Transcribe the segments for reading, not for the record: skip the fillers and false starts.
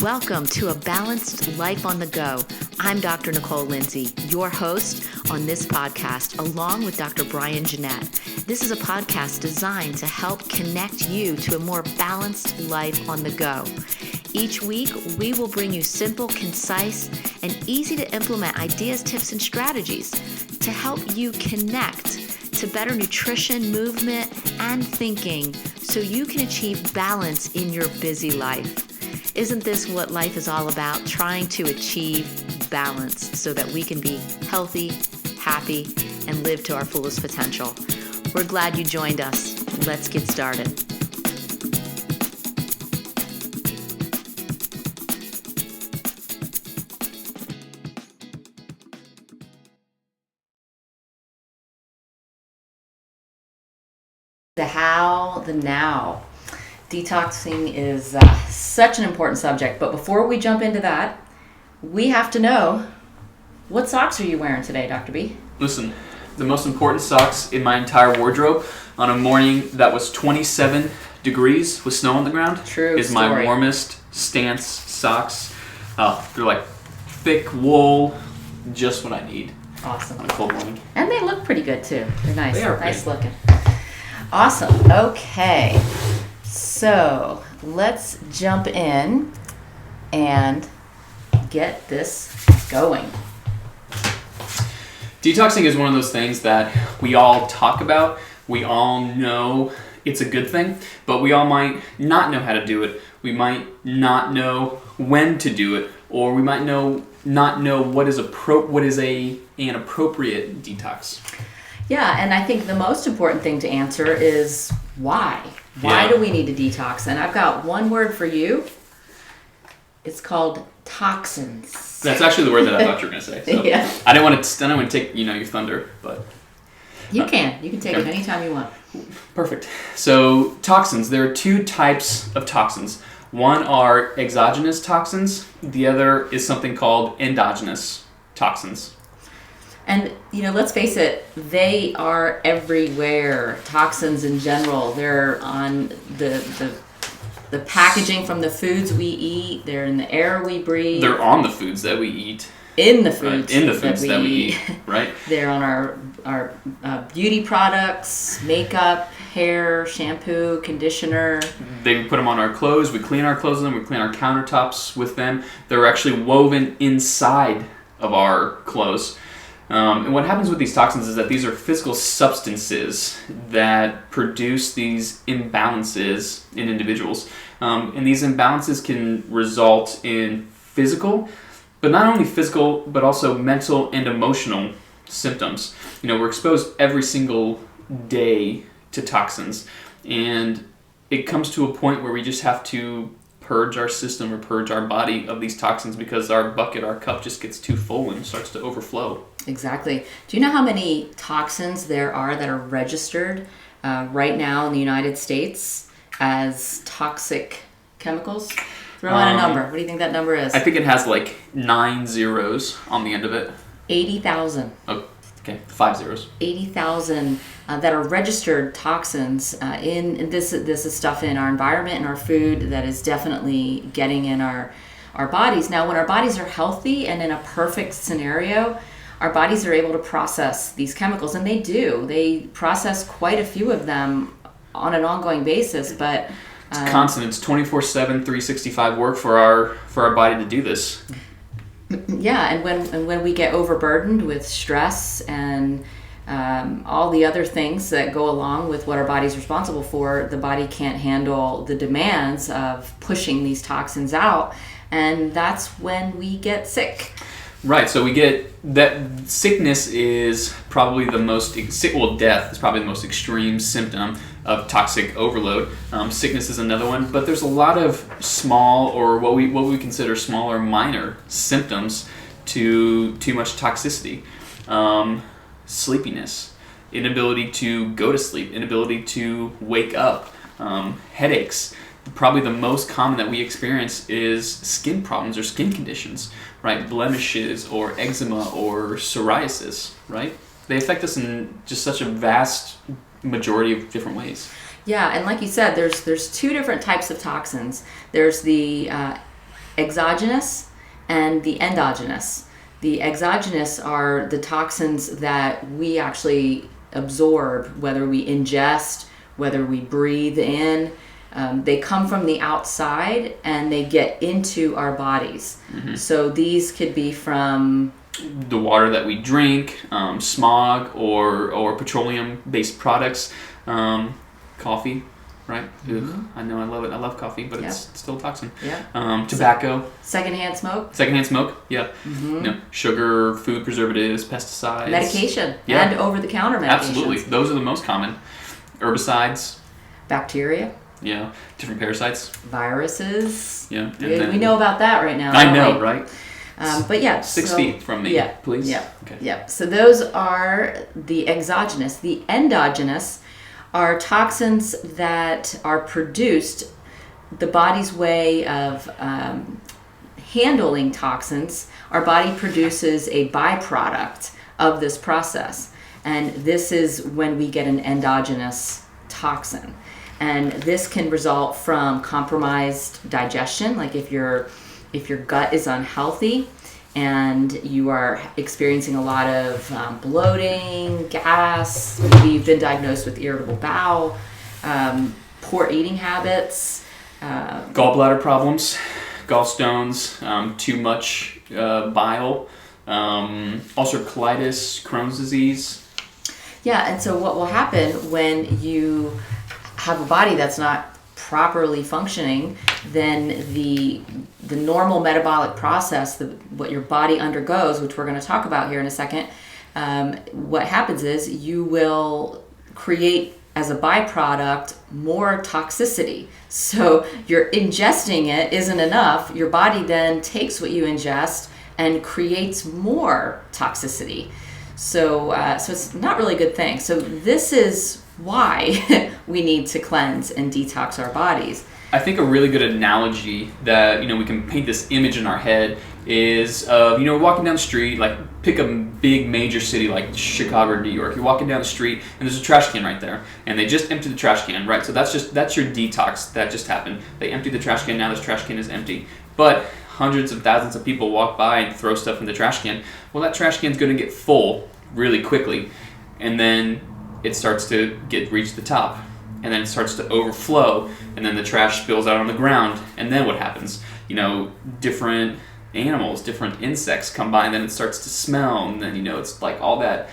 Welcome to A Balanced Life on the Go. I'm Dr. Nicole Lindsay, your host on this podcast, along with Dr. Brian Jeanette. This is a podcast designed to help connect you to a more balanced life on the go. Each week, we will bring you simple, concise, and easy to implement ideas, tips, and strategies to help you connect to better nutrition, movement, and thinking so you can achieve balance in your busy life. Isn't this what life is all about? Trying to achieve balance so that we can be healthy, happy, and live to our fullest potential. We're glad you joined us. Let's get started. The how, the now. Detoxing is such an important subject, but before we jump into that, we have to know, what socks are you wearing today, Dr. B? Listen, the most important socks in my entire wardrobe on a morning that was 27 degrees with snow on the ground is my warmest stance socks. They're like thick wool, just what I need. Awesome. On a cold morning. And they look pretty good too. They're nice. They are nice pretty. looking. Awesome. Okay. So let's jump in and get this going. Detoxing is one of those things that we all talk about. We all know it's a good thing, but we all might not know how to do it. We might not know when to do it, or we might not know what is an appropriate detox. Yeah, and I think the most important thing to answer is why. Why do we need to detox? And I've got one word for you. It's called toxins. That's actually the word that I thought you were going to say. So Yeah. I didn't want to take your thunder, but you can take it anytime you want. Perfect. So toxins. There are two types of toxins. One are exogenous toxins. The other is something called endogenous toxins. And, let's face it, they are everywhere. Toxins in general, they're on the packaging from the foods we eat. They're in the air we breathe. They're on the foods that we eat. In the foods, right. In the foods that we eat, right? They're on our beauty products, makeup, hair, shampoo, conditioner. They put them on our clothes. We clean our clothes with them. We clean our countertops with them. They're actually woven inside of our clothes. And what happens with these toxins is that these are physical substances that produce these imbalances in individuals. And these imbalances can result in physical, but not only physical, but also mental and emotional symptoms. We're exposed every single day to toxins. And it comes to a point where we just have to purge our system or purge our body of these toxins because our cup just gets too full and starts to overflow. Exactly. Do you know how many toxins there are that are registered right now in the United States as toxic chemicals? Throw out a number. What do you think that number is? I think it has like 9 zeros on the end of it. 80,000. Oh, okay, 5 zeros. 80,000 that are registered toxins in this is stuff in our environment and our food that is definitely getting in our bodies. Now, when our bodies are healthy and in a perfect scenario, our bodies are able to process these chemicals, and they do. They process quite a few of them on an ongoing basis, but it's constant. It's 24/7, 365 work for our body to do this. Yeah, and when we get overburdened with stress and all the other things that go along with what our body's responsible for, the body can't handle the demands of pushing these toxins out, and that's when we get sick. Right, so we get that sickness is probably the most, death is probably the most extreme symptom of toxic overload. Sickness is another one, but there's a lot of small, or what we consider small or minor symptoms to too much toxicity. Sleepiness, inability to go to sleep, inability to wake up, headaches. Probably the most common that we experience is skin problems or skin conditions, right? Blemishes or eczema or psoriasis, right? They affect us in just such a vast majority of different ways. Yeah, and like you said, there's two different types of toxins. There's the exogenous and the endogenous. The exogenous are the toxins that we actually absorb, whether we ingest, whether we breathe in. They come from the outside and they get into our bodies. Mm-hmm. So these could be from the water that we drink, smog, or petroleum-based products, coffee, right? Mm-hmm. I know, I love it. I love coffee, but it's still a toxin. Yeah. Tobacco. Secondhand smoke. Yeah. Mm-hmm. Sugar, food preservatives, pesticides. Medication. Yeah. And over-the-counter medications. Absolutely. Those are the most common. Herbicides. Bacteria. Yeah. Different parasites. Viruses. Yeah. We know about that right now. I know, right? But yeah, 6 feet from me, please. Yeah, okay. Yeah. So those are the exogenous. The endogenous are toxins that are produced. The body's way of handling toxins. Our body produces a byproduct of this process, and this is when we get an endogenous toxin. And this can result from compromised digestion, like if your gut is unhealthy and you are experiencing a lot of bloating, gas, maybe you've been diagnosed with irritable bowel, poor eating habits. Gallbladder problems, gallstones, too much bile, ulcerative colitis, Crohn's disease. Yeah, and so what will happen when you have a body that's not properly functioning, then the normal metabolic process, what your body undergoes, which we're going to talk about here in a second, what happens is you will create as a byproduct more toxicity. So you're ingesting it isn't enough. Your body then takes what you ingest and creates more toxicity. So it's not really a good thing. So this is why we need to cleanse and detox our bodies. I think a really good analogy that we can paint this image in our head is we're walking down the street, like pick a big major city like Chicago or New York. You're walking down the street and there's a trash can right there, and they just emptied the trash can, right? So that's your detox that just happened. They emptied the trash can, now this trash can is empty. But hundreds of thousands of people walk by and throw stuff in the trash can. Well, that trash can's going to get full really quickly, and then it starts to reach the top, and then it starts to overflow, and then the trash spills out on the ground, and then what happens? Different animals, different insects come by, and then it starts to smell, and then it's like all that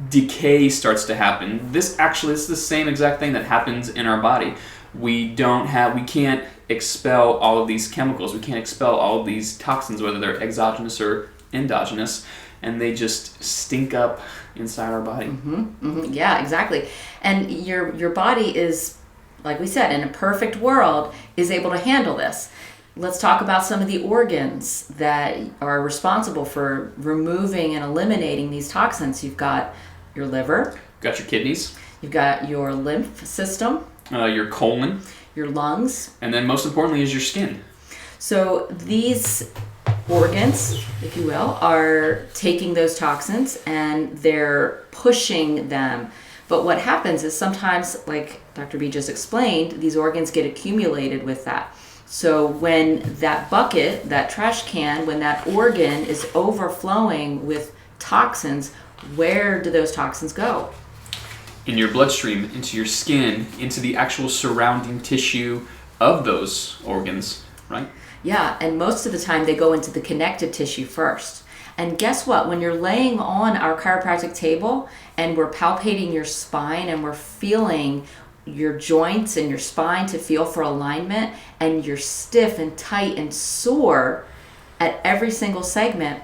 decay starts to happen. This is the same exact thing that happens in our body. We can't expel all of these chemicals, we can't expel all of these toxins, whether they're exogenous or endogenous, and they just stink up inside our body. Mm-hmm, mm-hmm. Yeah, exactly. And your body is, like we said, in a perfect world, is able to handle this. Let's talk about some of the organs that are responsible for removing and eliminating these toxins. You've got your liver. You've got your kidneys. You've got your lymph system. Your colon. Your lungs. And then most importantly is your skin. So these organs, if you will, are taking those toxins and they're pushing them. But what happens is sometimes, like Dr. B just explained, these organs get accumulated with that. So when that bucket, that trash can, when that organ is overflowing with toxins, where do those toxins go? In your bloodstream, into your skin, into the actual surrounding tissue of those organs, right? Yeah, and most of the time they go into the connective tissue first. And guess what? When you're laying on our chiropractic table and we're palpating your spine and we're feeling your joints and your spine to feel for alignment, and you're stiff and tight and sore at every single segment,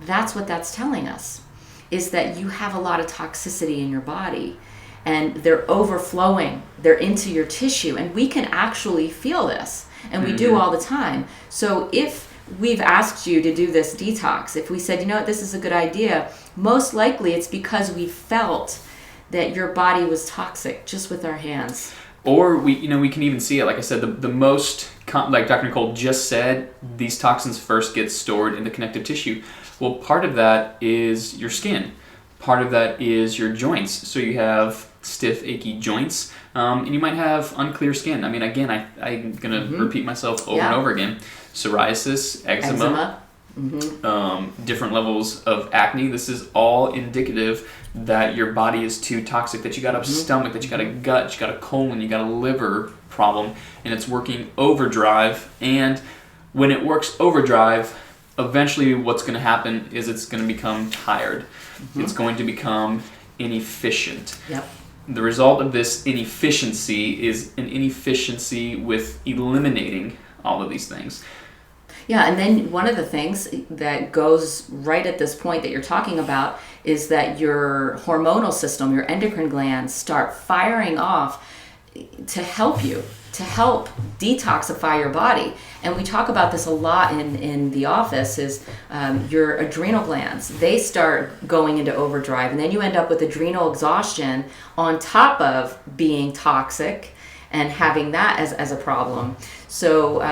that's what that's telling us, is that you have a lot of toxicity in your body and they're overflowing, they're into your tissue, and we can actually feel this. And we do all the time. So if we've asked you to do this detox, if we said, this is a good idea, most likely it's because we felt that your body was toxic just with our hands. Or we can even see it. Like I said, the most, like Dr. Nicole just said, these toxins first get stored in the connective tissue. Well, part of that is your skin. Part of that is your joints. So you have stiff, achy joints, and you might have unclear skin. I mean, again, I'm going to repeat myself over and over again. Psoriasis, eczema. Different levels of acne. This is all indicative that your body is too toxic, that you got a stomach, that you got a gut, that you got a colon, you got a liver problem, and it's working overdrive. And when it works overdrive, eventually what's going to happen is it's going to become tired. It's going to become inefficient. Yep. The result of this inefficiency is an inefficiency with eliminating all of these things. Yeah, and then one of the things that goes right at this point that you're talking about is that your hormonal system, your endocrine glands start firing off to help you, to help detoxify your body. And we talk about this a lot in the office is your adrenal glands. They start going into overdrive, and then you end up with adrenal exhaustion on top of being toxic and having that as a problem. So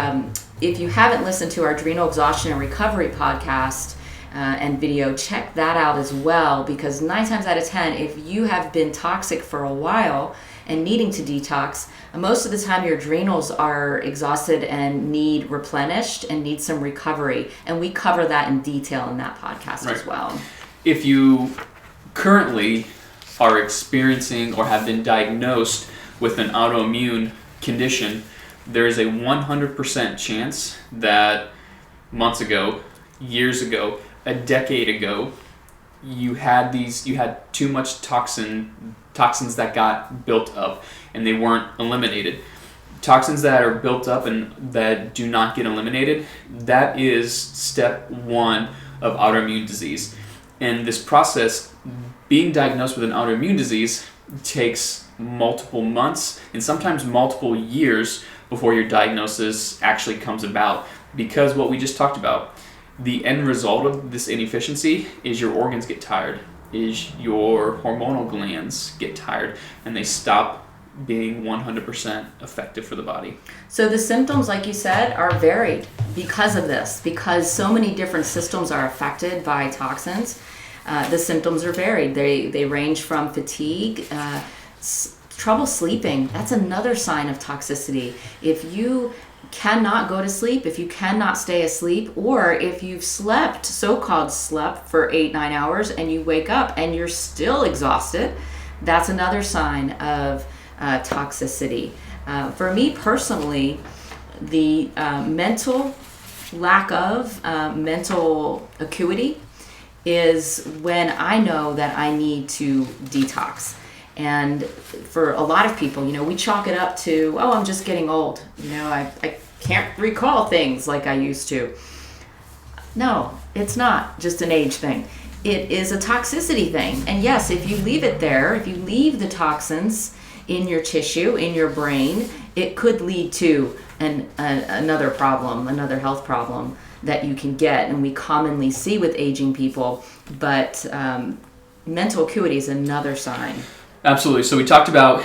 if you haven't listened to our Adrenal Exhaustion and Recovery podcast and video, check that out as well, because 9 times out of 10, if you have been toxic for a while and needing to detox, most of the time your adrenals are exhausted and need replenished and need some recovery. And we cover that in detail in that podcast as well. If you currently are experiencing or have been diagnosed with an autoimmune condition, there is a 100% chance that months ago, years ago, a decade ago, you had too much toxins that got built up and they weren't eliminated. Toxins that are built up and that do not get eliminated, that is step 1 of autoimmune disease. And this process, being diagnosed with an autoimmune disease, takes multiple months and sometimes multiple years before your diagnosis actually comes about, because what we just talked about, the end result of this inefficiency is your organs get tired, is your hormonal glands get tired, and they stop being 100% effective for the body. So the symptoms, like you said, are varied because of this, because so many different systems are affected by toxins. The symptoms are varied. They range from fatigue, trouble sleeping. That's another sign of toxicity. If you cannot go to sleep, if you cannot stay asleep, or if you've so-called slept for 8-9 hours and you wake up and you're still exhausted, that's another sign of toxicity. For me personally, the mental lack of mental acuity is when I know that I need to detox. And for a lot of people, we chalk it up to, oh, I'm just getting old. I can't recall things like I used to. No, it's not just an age thing. It is a toxicity thing. And yes, if you leave it there, if you leave the toxins in your tissue, in your brain, it could lead to another problem, another health problem that you can get. And we commonly see with aging people, but mental acuity is another sign. Absolutely. So we talked about,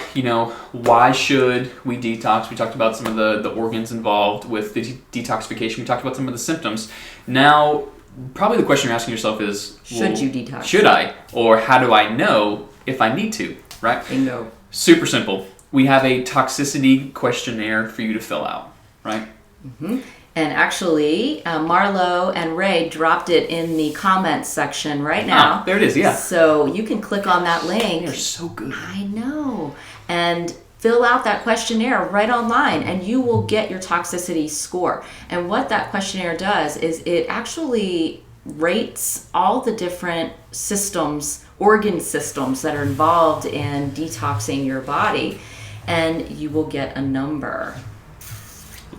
why should we detox? We talked about some of the organs involved with the detoxification. We talked about some of the symptoms. Now, probably the question you're asking yourself is, should you detox? Should I? Or how do I know if I need to, right? Bingo. Super simple. We have a toxicity questionnaire for you to fill out, right? Mm-hmm. And actually, Marlo and Ray dropped it in the comments section right now. Ah, there it is, yeah. So you can click on that link. They're so good. I know. And fill out that questionnaire right online, and you will get your toxicity score. And what that questionnaire does is it actually rates all the different systems, organ systems that are involved in detoxing your body, and you will get a number.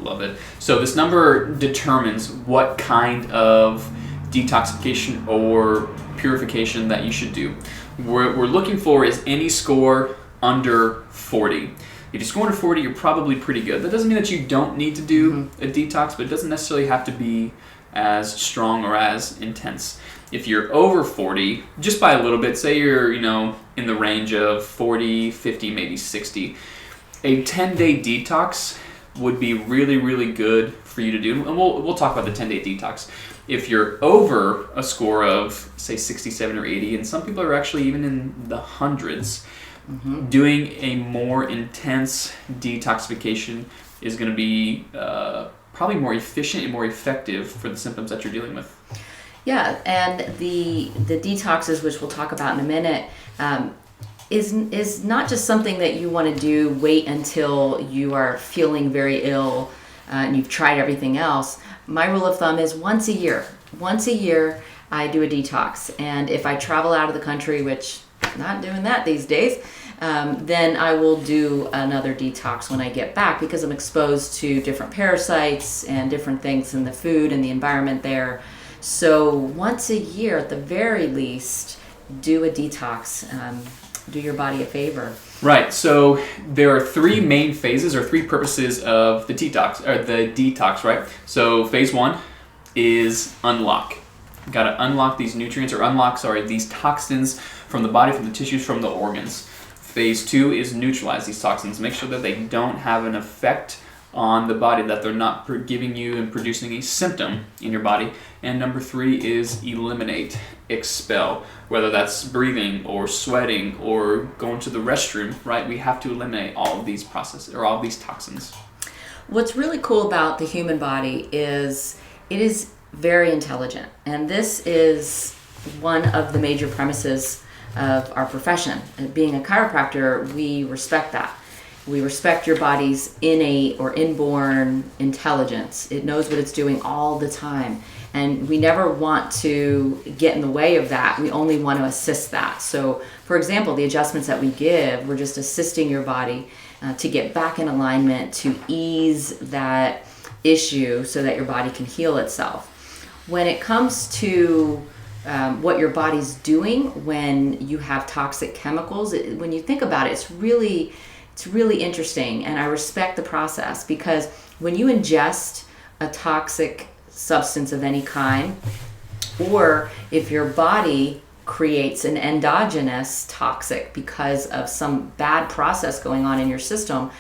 Love it. So this number determines what kind of detoxification or purification that you should do. What we're looking for is any score under 40. If you score under 40, you're probably pretty good. That doesn't mean that you don't need to do a detox, but it doesn't necessarily have to be as strong or as intense. If you're over 40, just by a little bit, say you're, in the range of 40, 50, maybe 60, a 10-day detox would be really, really good for you to do. And we'll talk about the 10-day detox. If you're over a score of, say, 67 or 80, and some people are actually even in the hundreds, Doing a more intense detoxification is going to be probably more efficient and more effective for the symptoms that you're dealing with. Yeah, and the detoxes, which we'll talk about in a minute, is not just something that you want to do, wait until you are feeling very ill and you've tried everything else. My rule of thumb is once a year. Once a year, I do a detox. And if I travel out of the country, which I'm not doing that these days, then I will do another detox when I get back, because I'm exposed to different parasites and different things in the food and the environment there. So once a year, at the very least, do a detox. Do your body a favor. Right. So there are three main phases or three purposes of the detox, right? So phase 1 is unlock. You got to unlock these nutrients, or these toxins from the body, from the tissues, from the organs. Phase 2 is neutralize these toxins. Make sure that they don't have an effect on the body, that they're not giving you and producing a symptom in your body. And number 3 is eliminate, expel, whether that's breathing or sweating or going to the restroom, right? We have to eliminate all of these processes, or all of these toxins. What's really cool about the human body is it is very intelligent. And this is one of the major premises of our profession. Being a chiropractor, we respect that. We respect your body's innate or inborn intelligence. It knows what it's doing all the time. And we never want to get in the way of that. We only want to assist that. So, for example, the adjustments that we give, we're just assisting your body to get back in alignment, to ease that issue so that your body can heal itself. When it comes to what your body's doing when you have toxic chemicals, when you think about it, it's really interesting, and I respect the process, because when you ingest a toxic substance of any kind, or if your body creates an endogenous toxic because of some bad process going on in your system,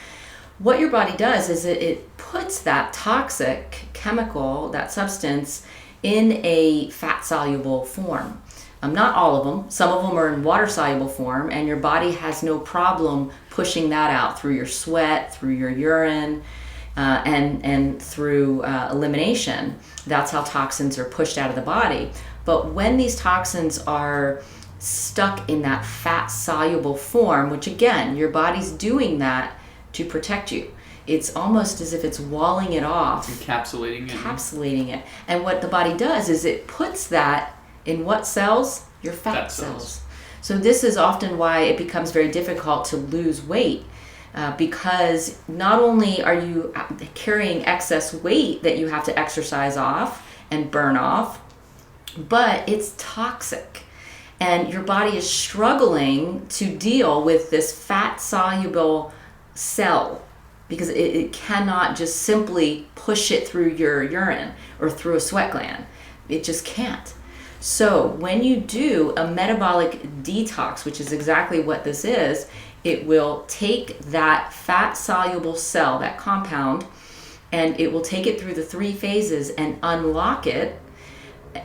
what your body does is it puts that toxic chemical, that substance, in a fat-soluble form. Not all of them. Some of them are in water-soluble form, and your body has no problem pushing that out through your sweat, through your urine, and through elimination. That's how toxins are pushed out of the body. But when these toxins are stuck in that fat-soluble form, which again, your body's doing that to protect you. It's almost as if it's walling it off. Encapsulating it. And what the body does is it puts that in what cells? Your fat cells. So this is often why it becomes very difficult to lose weight, because not only are you carrying excess weight that you have to exercise off and burn off, but it's toxic. And your body is struggling to deal with this fat-soluble cell, because it cannot just simply push it through your urine or through a sweat gland. It just can't. So when you do a metabolic detox, which is exactly what this is, it will take that fat-soluble cell, that compound, and it will take it through the 3 phases and unlock it,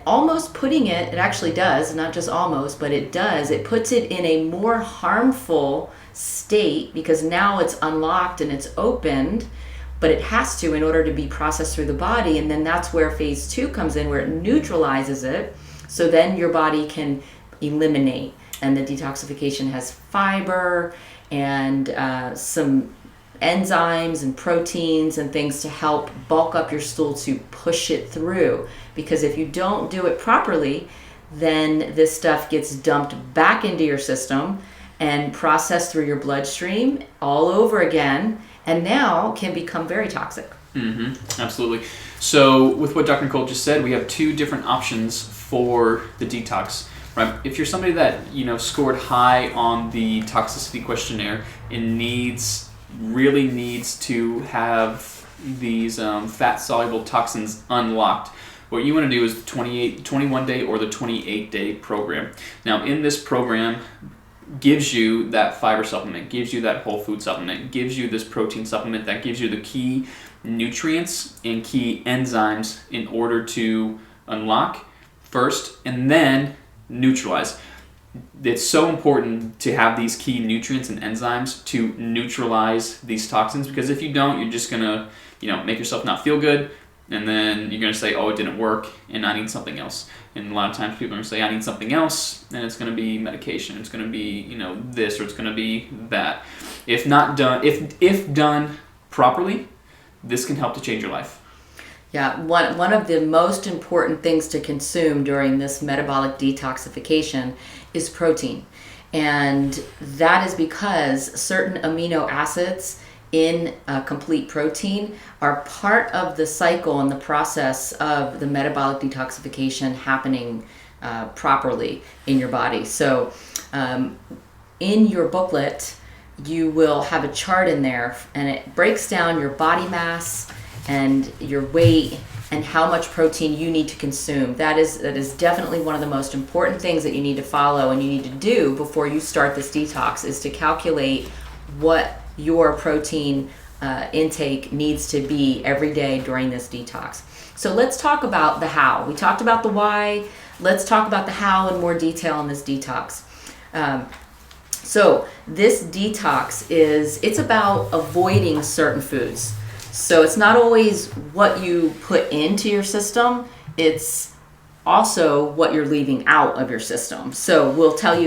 almost putting it actually does, not just almost, but it does, it puts it in a more harmful state, because now it's unlocked and it's opened, but it has to in order to be processed through the body. And then that's where phase 2 comes in, where it neutralizes it, so then your body can eliminate. And the detoxification has fiber and some enzymes and proteins and things to help bulk up your stool to push it through. Because if you don't do it properly, then this stuff gets dumped back into your system and processed through your bloodstream all over again, and now can become very toxic. Absolutely. So with what Dr. Nicole just said, we have 2 different options for the detox. Right? If you're somebody that scored high on the toxicity questionnaire and really needs to have these fat-soluble toxins unlocked, what you want to do is the 21-day or the 28-day program. Now, in this program, gives you that fiber supplement, gives you that whole food supplement, gives you this protein supplement that gives you the key nutrients and key enzymes in order to unlock first and then neutralize. it's so important to have these key nutrients and enzymes to neutralize these toxins, because if you don't, you're just gonna, make yourself not feel good, and then you're gonna say, oh, it didn't work, and I need something else. And a lot of times people are gonna say, I need something else, and it's gonna be medication, it's gonna be, this, or it's gonna be that. If not done, if done properly, this can help to change your life. Yeah, one of the most important things to consume during this metabolic detoxification is protein. And that is because certain amino acids in complete protein are part of the cycle and the process of the metabolic detoxification happening properly in your body. So in your booklet, you will have a chart in there, and it breaks down your body mass and your weight and how much protein you need to consume. That is definitely one of the most important things that you need to follow and you need to do before you start this detox, is to calculate what your protein intake needs to be every day during this detox. So let's talk about the how. We talked about the why. Let's talk about the how in more detail in this detox. So this detox it's about avoiding certain foods. So it's not always what you put into your system, it's also what you're leaving out of your system. So we'll talk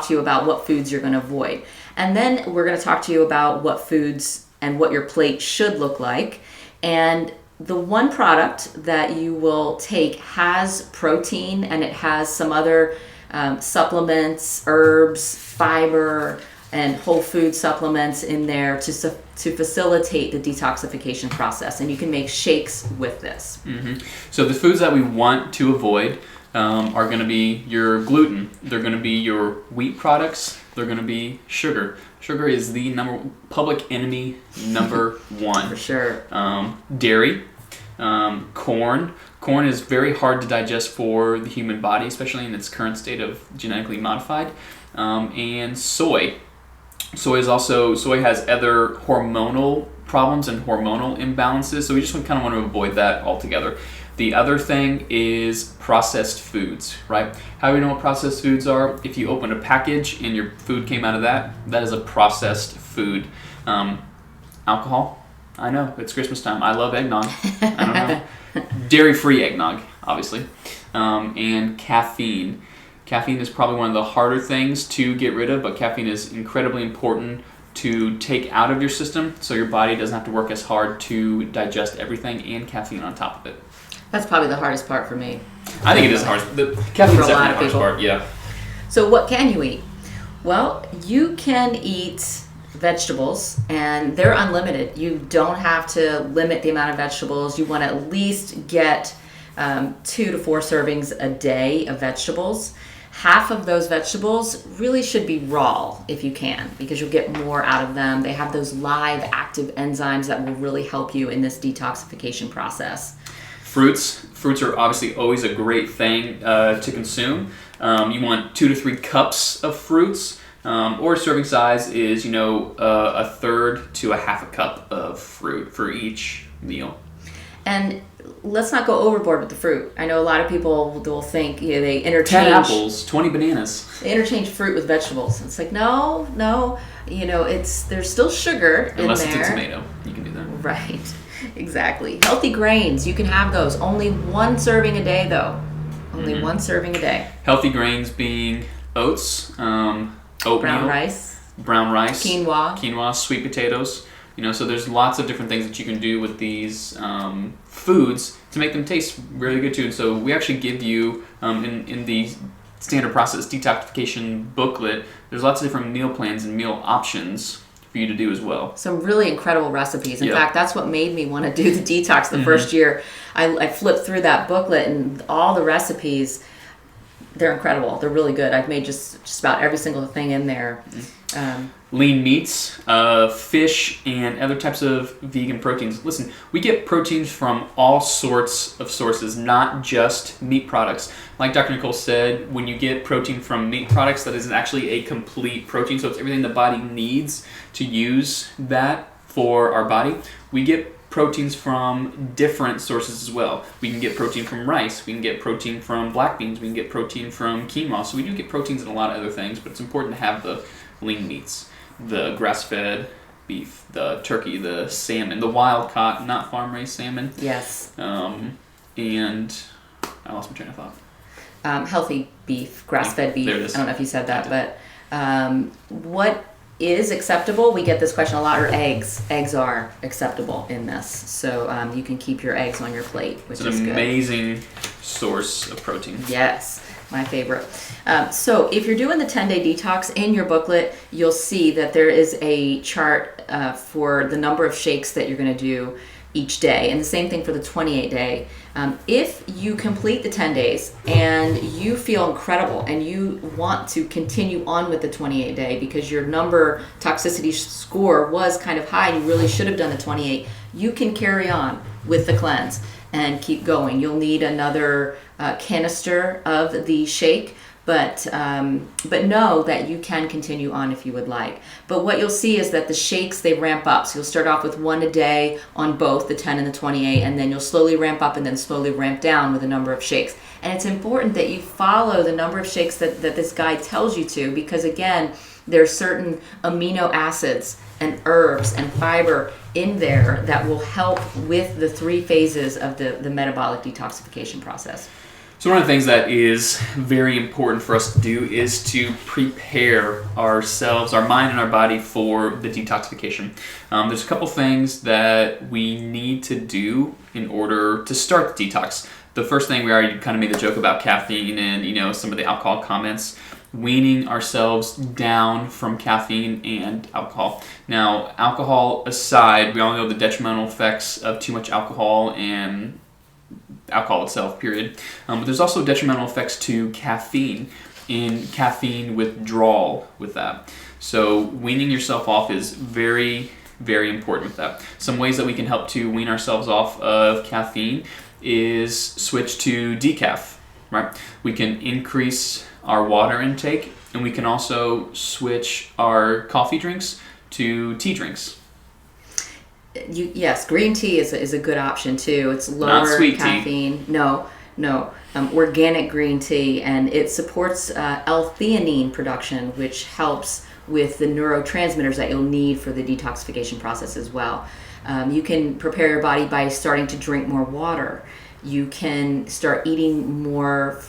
to you about what foods you're going to avoid. And then we're going to talk to you about what foods and what your plate should look like. And the one product that you will take has protein, and it has some other supplements, herbs, fiber, and whole food supplements in there to facilitate the detoxification process. And you can make shakes with this. Mm-hmm. So the foods that we want to avoid are going to be your gluten. They're going to be your wheat products. They're going to be sugar. Sugar is the public enemy number one. For sure. Dairy, corn. Corn is very hard to digest for the human body, especially in its current state of genetically modified. And soy. Soy has other hormonal problems and hormonal imbalances, so we just kind of want to avoid that altogether. The other thing is processed foods, right? How do we know what processed foods are? If you open a package and your food came out of that is a processed food. Alcohol, I know, it's Christmas time. I love eggnog. I don't know. Dairy-free eggnog, obviously. And caffeine. Caffeine is probably one of the harder things to get rid of, but caffeine is incredibly important to take out of your system so your body doesn't have to work as hard to digest everything, and caffeine on top of it. That's probably the hardest part for me. I think it is the hardest. Caffeine is definitely the hardest part, yeah. So what can you eat? Well, you can eat vegetables, and they're unlimited. You don't have to limit the amount of vegetables. You want to at least get 2 to 4 servings a day of vegetables. Half of those vegetables really should be raw if you can, because you'll get more out of them. They have those live active enzymes that will really help you in this detoxification process. Fruits are obviously always a great thing to consume. You want 2 to 3 cups of fruits, or serving size is a third to a half a cup of fruit for each meal. And let's not go overboard with the fruit. I know a lot of people will think they interchange 10 apples, 20 bananas. They interchange fruit with vegetables. It's like no, there's still sugar unless in there. It's a tomato, you can do that. Right, exactly. Healthy grains, you can have those. Only 1 serving a day, though. Only 1 serving a day. Healthy grains being oats, oatmeal, brown rice, quinoa, sweet potatoes. So there's lots of different things that you can do with these foods to make them taste really good too. And so we actually give you in the standard process detoxification booklet, there's lots of different meal plans and meal options for you to do as well. Some really incredible recipes. In fact, that's what made me want to do the detox the first year. I flipped through that booklet, and all the recipes, they're incredible. They're really good. I've made just about every single thing in there. Lean meats, fish, and other types of vegan proteins. Listen, we get proteins from all sorts of sources, not just meat products. Like Dr. Nicole said, when you get protein from meat products, that is actually a complete protein, so it's everything the body needs to use that for our body. We get proteins from different sources as well. We can get protein from rice. We can get protein from black beans. We can get protein from quinoa. So we do get proteins in a lot of other things, but it's important to have the lean meats, the grass-fed beef, the turkey, the salmon, the wild-caught, not farm-raised salmon. Yes. And I lost my train of thought. Healthy beef, grass-fed beef. There it is. I don't know if you said that, but what is acceptable? We get this question a lot. Or eggs. Eggs are acceptable in this, so you can keep your eggs on your plate, which is good. It's an amazing source of protein. Yes, my favorite. So if you're doing the 10-day detox, in your booklet, you'll see that there is a chart for the number of shakes that you're going to do each day, and the same thing for the 28-day. If you complete the 10 days and you feel incredible and you want to continue on with the 28-day because your number toxicity score was kind of high and you really should have done the 28, you can carry on with the cleanse and keep going. You'll need another canister of the shake, but know that you can continue on if you would like. But what you'll see is that the shakes, they ramp up. So you'll start off with one a day on both the 10 and the 28, and then you'll slowly ramp up and then slowly ramp down with a number of shakes. And it's important that you follow the number of shakes that this guide tells you to, because again, there's certain amino acids and herbs and fiber in there that will help with the 3 phases of the metabolic detoxification process. So one of the things that is very important for us to do is to prepare ourselves, our mind and our body for the detoxification. There's a couple things that we need to do in order to start the detox. The first thing, we already kind of made the joke about caffeine and some of the alcohol comments. Weaning ourselves down from caffeine and alcohol. Now, alcohol aside, we all know the detrimental effects of too much alcohol and alcohol itself, period. But there's also detrimental effects to caffeine and caffeine withdrawal with that. So weaning yourself off is very, very important with that. Some ways that we can help to wean ourselves off of caffeine is switch to decaf, right? We can increase our water intake, and we can also switch our coffee drinks to tea drinks. Yes, green tea is a good option too. It's lower Not sweet caffeine. Tea. No, organic green tea, and it supports L-theanine production, which helps with the neurotransmitters that you'll need for the detoxification process as well. You can prepare your body by starting to drink more water. You can start eating more,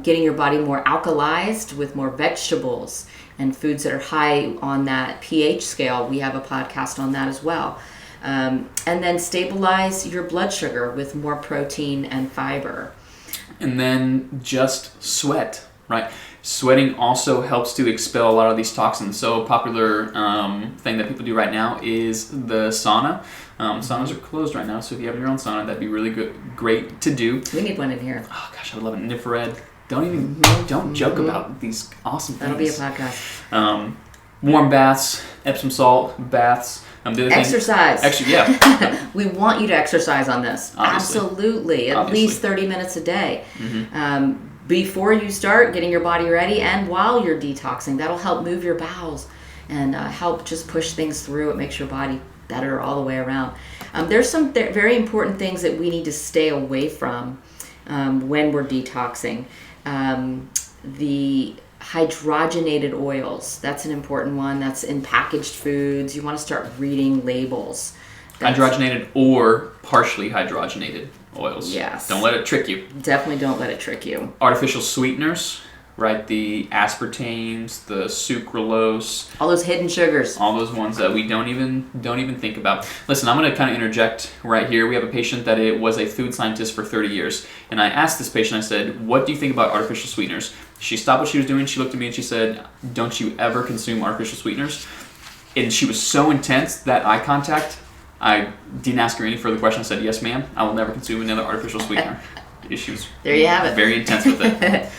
getting your body more alkalized with more vegetables and foods that are high on that pH scale. We have a podcast on that as well. And then stabilize your blood sugar with more protein and fiber. And then just sweat, right? Sweating also helps to expel a lot of these toxins. So a popular thing that people do right now is the sauna. Saunas are closed right now, so if you have your own sauna, that'd be really great to do. We need one in here. Oh gosh, I would love it. And infrared. Don't joke about these awesome things. That'll be a podcast. Warm baths, Epsom salt baths. Exercise. Yeah. We want you to exercise on this. Obviously. Absolutely. At least 30 minutes a day. Mm-hmm. Before you start getting your body ready and while you're detoxing. That'll help move your bowels and help just push things through. It makes your body better all the way around. There's some very important things that we need to stay away from when we're detoxing. The hydrogenated oils, that's an important one. That's in packaged foods. You want to start reading labels. Hydrogenated or partially hydrogenated oils. Yes. Don't let it trick you. Definitely don't let it trick you. Artificial sweeteners, right? The aspartames, the sucralose. All those hidden sugars. All those ones that we don't even think about. Listen, I'm going to kind of interject right here. We have a patient that was a food scientist for 30 years. And I asked this patient, I said, what do you think about artificial sweeteners? She stopped what she was doing. She looked at me and she said, don't you ever consume artificial sweeteners? And she was so intense, that eye contact, I didn't ask her any further questions. I said, yes, ma'am, I will never consume another artificial sweetener. She was there you have it. Very intense with it.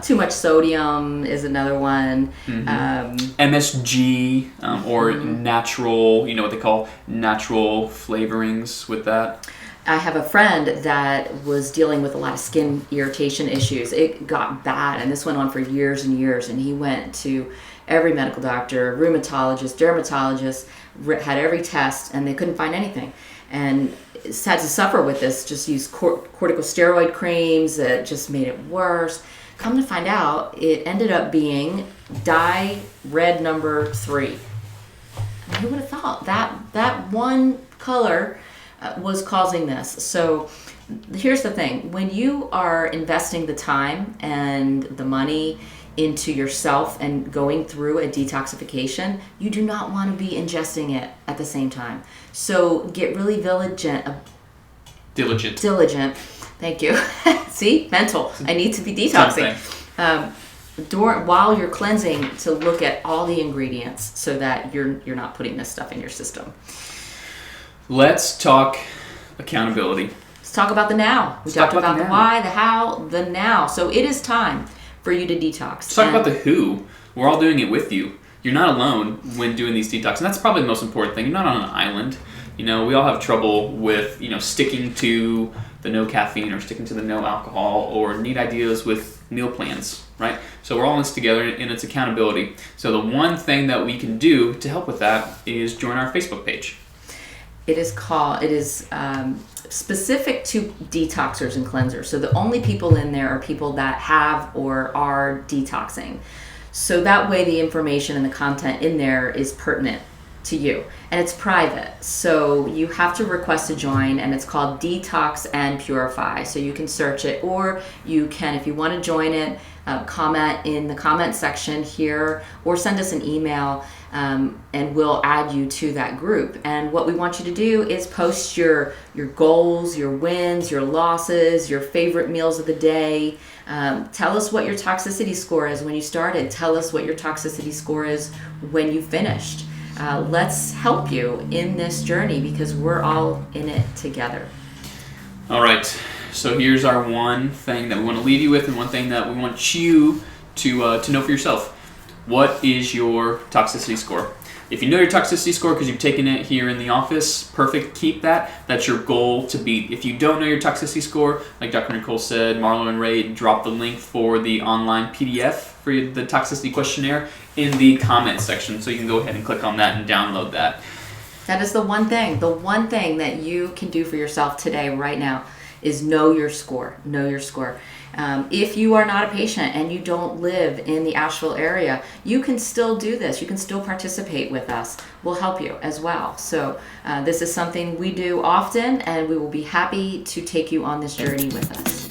Too much sodium is another one. Mm-hmm. MSG or natural, what they call natural flavorings with that. I have a friend that was dealing with a lot of skin irritation issues. It got bad, and this went on for years and years, and he went to every medical doctor, rheumatologist, dermatologist, had every test, and they couldn't find anything. and had to suffer with this, just used corticosteroid creams that just made it worse. Come to find out, it ended up being dye red number 3. I mean, who would have thought that one color was causing this? So here's the thing. When you are investing the time and the money into yourself and going through a detoxification, you do not want to be ingesting it at the same time. So get really diligent. Thank you. See, mental. I need to be detoxing. While you're cleansing, to look at all the ingredients so that you're not putting this stuff in your system. Let's talk accountability. Let's talk about the now. We talked about the why, the how, the now. So it is time for you to detox. Let's talk about the who. We're all doing it with you. You're not alone when doing these detox, and that's probably the most important thing. You're not on an island. We all have trouble with, sticking to the no caffeine or sticking to the no alcohol, or need ideas with meal plans, right? So we're all in this together, and it's accountability. So the one thing that we can do to help with that is join our Facebook page. It is specific to detoxers and cleansers. So the only people in there are people that have or are detoxing. So that way the information and the content in there is pertinent to you, and it's private. So you have to request to join, and it's called Detox and Purify. So you can search it, or you can, if you want to join it, comment in the comment section here, or send us an email, and we'll add you to that group. And what we want you to do is post your goals, your wins, your losses, your favorite meals of the day. Tell us what your toxicity score is when you started. Tell us what your toxicity score is when you finished. Let's help you in this journey, because we're all in it together. All right. So here's our one thing that we want to leave you with, and one thing that we want you to know for yourself. What is your toxicity score? If you know your toxicity score because you've taken it here in the office, perfect, keep that. That's your goal to beat. If you don't know your toxicity score, like Dr. Nicole said, Marlo and Ray dropped the link for the online PDF for the toxicity questionnaire in the comment section. So you can go ahead and click on that and download that. That is the one thing that you can do for yourself today, right now, is know your score. Know your score. If you are not a patient and you don't live in the Asheville area, you can still do this. You can still participate with us. We'll help you as well. So this is something we do often, and we will be happy to take you on this journey with us.